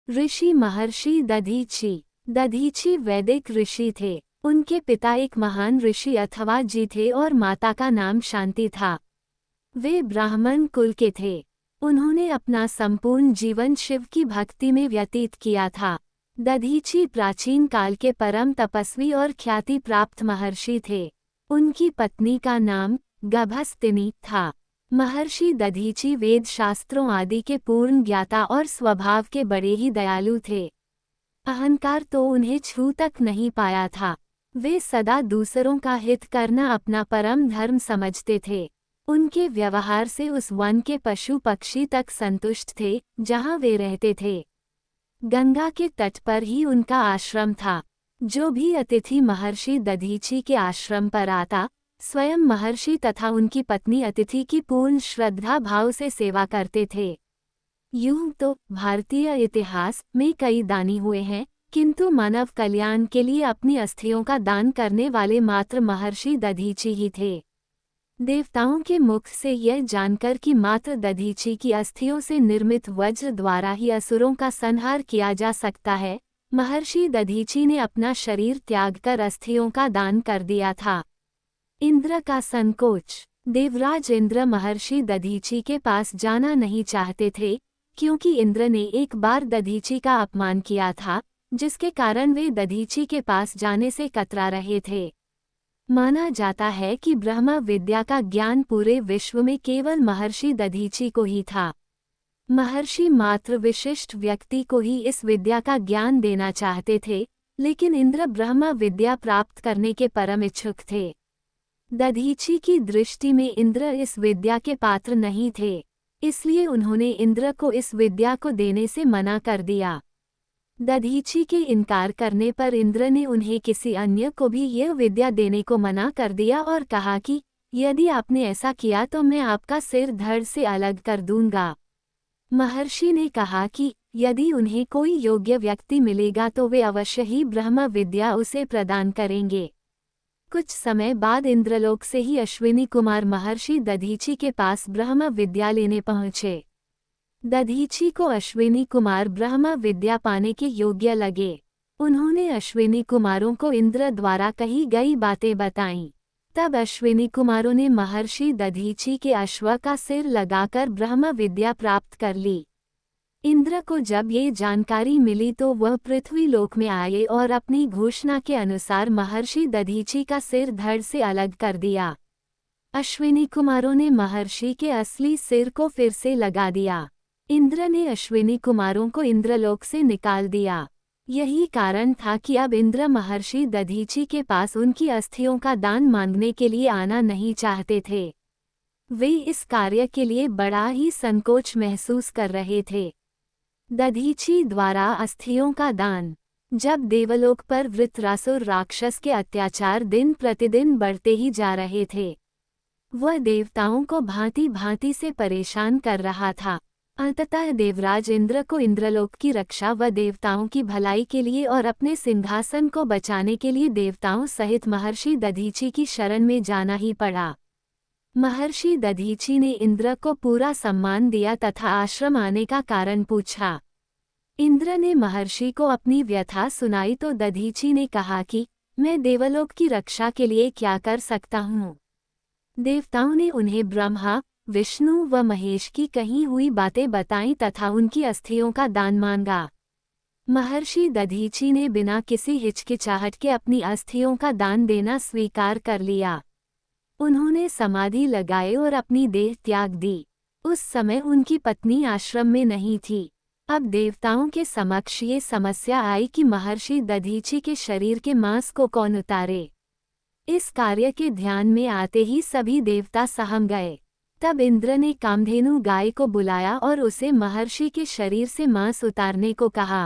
ऋषि महर्षि दधीची। दधीची वैदिक ऋषि थे। उनके पिता एक महान ऋषि अथवा जी थे और माता का नाम शांति था। वे ब्राह्मण कुल के थे। उन्होंने अपना संपूर्ण जीवन शिव की भक्ति में व्यतीत किया था। दधीची प्राचीन काल के परम तपस्वी और ख्याति प्राप्त महर्षि थे। उनकी पत्नी का नाम गभस्तिनी था। महर्षि दधीची वेद शास्त्रों आदि के पूर्ण ज्ञाता और स्वभाव के बड़े ही दयालु थे। अहंकार तो उन्हें छू तक नहीं पाया था। वे सदा दूसरों का हित करना अपना परम धर्म समझते थे। उनके व्यवहार से उस वन के पशु पक्षी तक संतुष्ट थे जहां वे रहते थे। गंगा के तट पर ही उनका आश्रम था। जो भी अतिथि महर्षि दधीची के आश्रम पर आता, स्वयं महर्षि तथा उनकी पत्नी अतिथि की पूर्ण श्रद्धा भाव से सेवा करते थे। यूं तो भारतीय इतिहास में कई दानी हुए हैं, किंतु मानव कल्याण के लिए अपनी अस्थियों का दान करने वाले मात्र महर्षि दधीची ही थे। देवताओं के मुख से यह जानकर कि मात्र दधीची की अस्थियों से निर्मित वज्र द्वारा ही असुरों का संहार किया जा सकता है, महर्षि दधीची ने अपना शरीर त्याग कर अस्थियों का दान कर दिया था। इंद्र का संकोच। देवराज इंद्र महर्षि दधीची के पास जाना नहीं चाहते थे, क्योंकि इंद्र ने एक बार दधीची का अपमान किया था, जिसके कारण वे दधीची के पास जाने से कतरा रहे थे। माना जाता है कि ब्रह्म विद्या का ज्ञान पूरे विश्व में केवल महर्षि दधीची को ही था। महर्षि मात्र विशिष्ट व्यक्ति को ही इस विद्या का ज्ञान देना चाहते थे, लेकिन इंद्र ब्रह्म विद्या प्राप्त करने के परम इच्छुक थे। दधीची की दृष्टि में इंद्र इस विद्या के पात्र नहीं थे, इसलिए उन्होंने इंद्र को इस विद्या को देने से मना कर दिया। दधीची के इनकार करने पर इंद्र ने उन्हें किसी अन्य को भी यह विद्या देने को मना कर दिया और कहा कि यदि आपने ऐसा किया तो मैं आपका सिर धड़ से अलग कर दूंगा। महर्षि ने कहा कि यदि उन्हें कोई योग्य व्यक्ति मिलेगा तो वे अवश्य ही ब्रह्म विद्या उसे प्रदान करेंगे। कुछ समय बाद इंद्रलोक से ही अश्विनी कुमार महर्षि दधीची के पास ब्रह्म विद्या लेने पहुँचे। दधीची को अश्विनी कुमार ब्रह्म विद्या पाने के योग्य लगे। उन्होंने अश्विनी कुमारों को इंद्र द्वारा कही गई बातें बताईं। तब अश्विनी कुमारों ने महर्षि दधीची के अश्व का सिर लगाकर ब्रह्म विद्या प्राप्त कर ली। इंद्र को जब ये जानकारी मिली तो वह पृथ्वी लोक में आए और अपनी घोषणा के अनुसार महर्षि दधीची का सिर धड़ से अलग कर दिया। अश्विनी कुमारों ने महर्षि के असली सिर को फिर से लगा दिया। इंद्र ने अश्विनी कुमारों को इंद्रलोक से निकाल दिया। यही कारण था कि अब इंद्र महर्षि दधीची के पास उनकी अस्थियों का दान मांगने के लिए आना नहीं चाहते थे। वे इस कार्य के लिए बड़ा ही संकोच महसूस कर रहे थे। दधीची द्वारा अस्थियों का दान। जब देवलोक पर वृत्रासुर राक्षस के अत्याचार दिन प्रतिदिन बढ़ते ही जा रहे थे, वह देवताओं को भांति भांति से परेशान कर रहा था। अंततः देवराज इंद्र को इंद्रलोक की रक्षा व देवताओं की भलाई के लिए और अपने सिंहासन को बचाने के लिए देवताओं सहित महर्षि दधीची की शरण में जाना ही पड़ा। महर्षि दधीची ने इंद्र को पूरा सम्मान दिया तथा आश्रम आने का कारण पूछा। इंद्र ने महर्षि को अपनी व्यथा सुनाई तो दधीची ने कहा कि मैं देवलोक की रक्षा के लिए क्या कर सकता हूँ। देवताओं ने उन्हें ब्रह्मा, विष्णु व महेश की कही हुई बातें बताईं तथा उनकी अस्थियों का दान मांगा। महर्षि दधीची ने बिना किसी हिचकिचाहट के अपनी अस्थियों का दान देना स्वीकार कर लिया। उन्होंने समाधि लगाए और अपनी देह त्याग दी। उस समय उनकी पत्नी आश्रम में नहीं थी। अब देवताओं के समक्ष ये समस्या आई कि महर्षि दधीची के शरीर के मांस को कौन उतारे। इस कार्य के ध्यान में आते ही सभी देवता सहम गए। तब इंद्र ने कामधेनु गाय को बुलाया और उसे महर्षि के शरीर से मांस उतारने को कहा।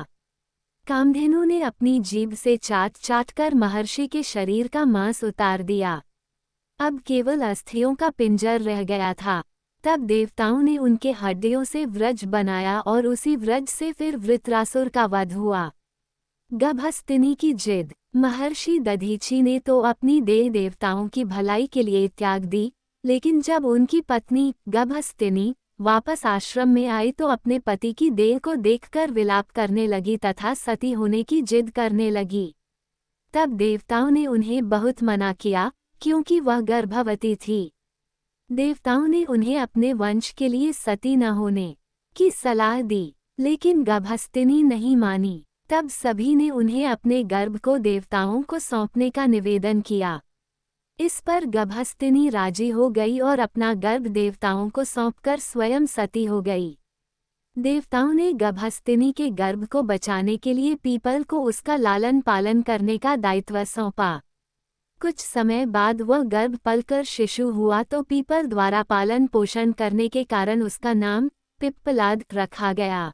कामधेनु ने अपनी जीभ से चाट चाट कर महर्षि के शरीर का मांस उतार दिया। अब केवल अस्थियों का पिंजर रह गया था। तब देवताओं ने उनके हड्डियों से व्रज बनाया और उसी व्रज से फिर वृत्रासुर का वध हुआ। गभस्तिनी की जिद। महर्षि दधीची ने तो अपनी देह देवताओं की भलाई के लिए त्याग दी, लेकिन जब उनकी पत्नी गभस्तिनी वापस आश्रम में आई तो अपने पति की देह को देखकर विलाप करने लगी तथा सती होने की जिद करने लगी। तब देवताओं ने उन्हें बहुत मना किया, क्योंकि वह गर्भवती थी। देवताओं ने उन्हें अपने वंश के लिए सती न होने की सलाह दी, लेकिन गभस्तिनी नहीं मानी। तब सभी ने उन्हें अपने गर्भ को देवताओं को सौंपने का निवेदन किया। इस पर गभस्तिनी राजी हो गई और अपना गर्भ देवताओं को सौंपकर स्वयं सती हो गई। देवताओं ने गभस्तिनी के गर्भ को बचाने के लिए पीपल को उसका लालन पालन करने का दायित्व सौंपा। कुछ समय बाद वह गर्भ पलकर शिशु हुआ तो पीपल द्वारा पालन पोषण करने के कारण उसका नाम पिप्पलाद रखा गया।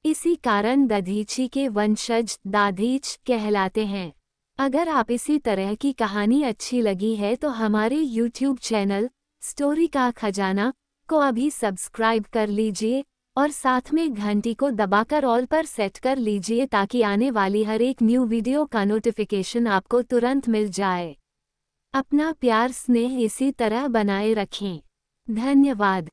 इसी कारण दधीची के वंशज दाधीच कहलाते हैं। अगर आप इसी तरह की कहानी अच्छी लगी है तो हमारे YouTube चैनल स्टोरी का खजाना को अभी सब्सक्राइब कर लीजिए और साथ में घंटी को दबाकर ऑल पर सेट कर लीजिए ताकि आने वाली हर एक न्यू वीडियो का नोटिफिकेशन आपको तुरंत मिल जाए। अपना प्यार स्नेह इसी तरह बनाए रखें। धन्यवाद।